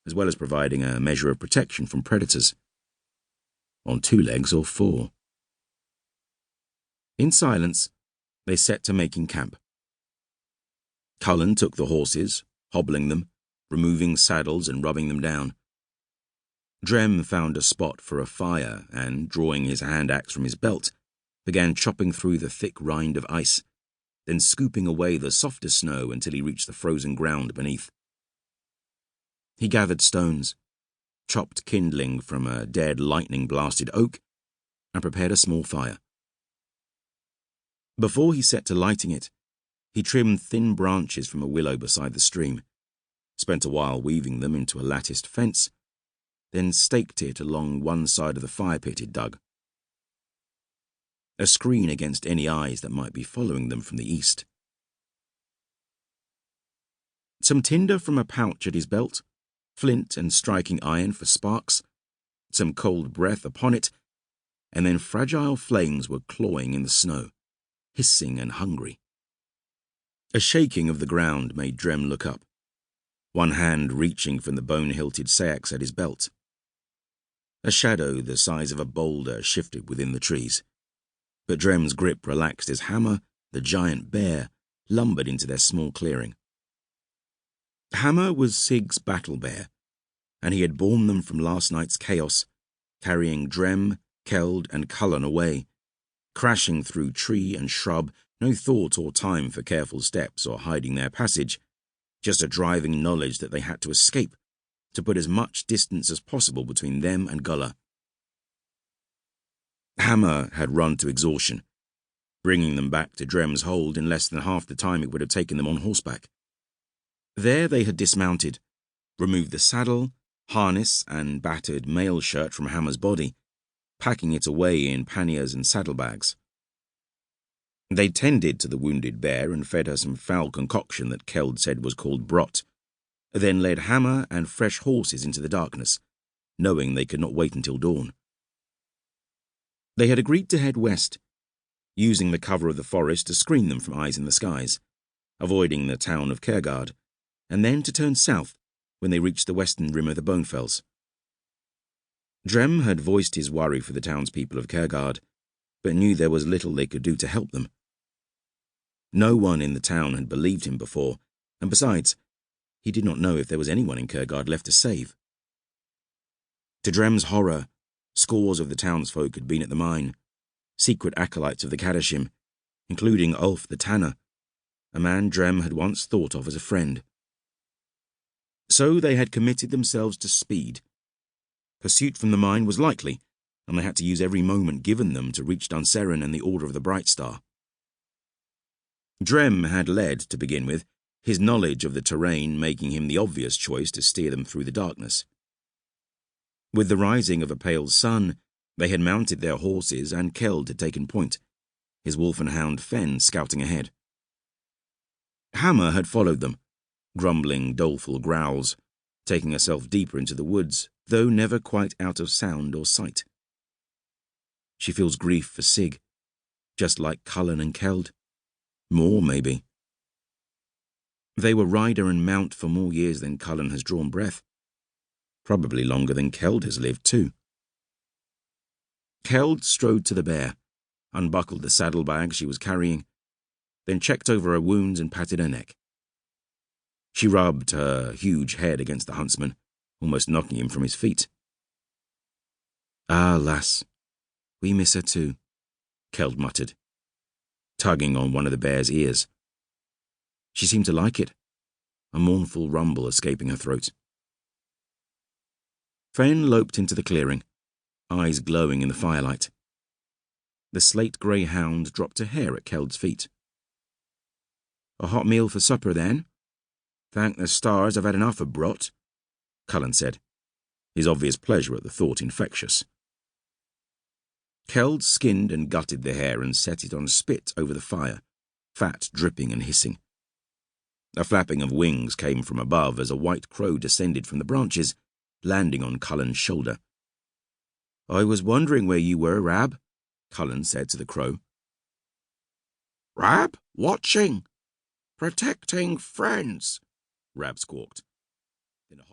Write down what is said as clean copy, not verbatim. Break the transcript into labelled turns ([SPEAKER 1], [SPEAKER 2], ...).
[SPEAKER 1] as well as providing a measure of protection from predators. On 2 legs or 4. In silence, they set to making camp. Cullen took the horses, hobbling them, removing saddles and rubbing them down. Drem found a spot for a fire and, drawing his hand axe from his belt, began chopping through the thick rind of ice, then scooping away the softer snow until he reached the frozen ground beneath. He gathered stones, chopped kindling from a dead lightning-blasted oak, and prepared a small fire. Before he set to lighting it, he trimmed thin branches from a willow beside the stream, spent a while weaving them into a latticed fence, then staked it along one side of the fire pit he'd dug. A screen against any eyes that might be following them from the east. Some tinder from a pouch at his belt, flint and striking iron for sparks, some cold breath upon it, and then fragile flames were clawing in the snow, hissing and hungry. A shaking of the ground made Drem look up, one hand reaching from the bone-hilted sax at his belt. A shadow the size of a boulder shifted within the trees, but Drem's grip relaxed as Hammer, the giant bear, lumbered into their small clearing. Hammer was Sig's battle bear, and he had borne them from last night's chaos, carrying Drem, Keld, and Cullen away, crashing through tree and shrub, no thought or time for careful steps or hiding their passage, just a driving knowledge that they had to escape, to put as much distance as possible between them and Gullah. Hammer had run to exhaustion, bringing them back to Drem's hold in less than half the time it would have taken them on horseback. There they had dismounted, removed the saddle, harness, and battered mail shirt from Hammer's body, packing it away in panniers and saddlebags. They tended to the wounded bear and fed her some foul concoction that Keld said was called brot, then led Hammer and fresh horses into the darkness, knowing they could not wait until dawn. They had agreed to head west, using the cover of the forest to screen them from eyes in the skies, avoiding the town of Khergard, and then to turn south when they reached the western rim of the Bonefells. Drem had voiced his worry for the townspeople of Khergard, but knew there was little they could do to help them. No one in the town had believed him before, and besides, he did not know if there was anyone in Khergard left to save. To Drem's horror, scores of the townsfolk had been at the mine, secret acolytes of the Kadashim, including Ulf the Tanner, a man Drem had once thought of as a friend. So they had committed themselves to speed. Pursuit from the mine was likely, and they had to use every moment given them to reach Dunseren and the Order of the Bright Star. Drem had led, to begin with, his knowledge of the terrain making him the obvious choice to steer them through the darkness. With the rising of a pale sun, they had mounted their horses and Keld had taken point, his wolf and hound Fen scouting ahead. Hammer had followed them, grumbling doleful growls, taking herself deeper into the woods, though never quite out of sound or sight. She feels grief for Sig, just like Cullen and Keld. More, maybe. They were rider and mount for more years than Cullen has drawn breath. Probably longer than Keld has lived, too. Keld strode to the bear, unbuckled the saddlebag she was carrying, then checked over her wounds and patted her neck. She rubbed her huge head against the huntsman, almost knocking him from his feet. "Ah, lass, we miss her too," Keld muttered, tugging on one of the bear's ears. She seemed to like it, a mournful rumble escaping her throat. Fen loped into the clearing, eyes glowing in the firelight. The slate-grey hound dropped a hair at Keld's feet. "A hot meal for supper, then? Thank the stars I've had enough of brot," Cullen said, his obvious pleasure at the thought infectious. Keld skinned and gutted the hare and set it on spit over the fire, fat dripping and hissing. A flapping of wings came from above as a white crow descended from the branches, landing on Cullen's shoulder. "I was wondering where you were, Rab," Cullen said to the crow.
[SPEAKER 2] "Rab, watching, protecting friends," Rab squawked. Then a hot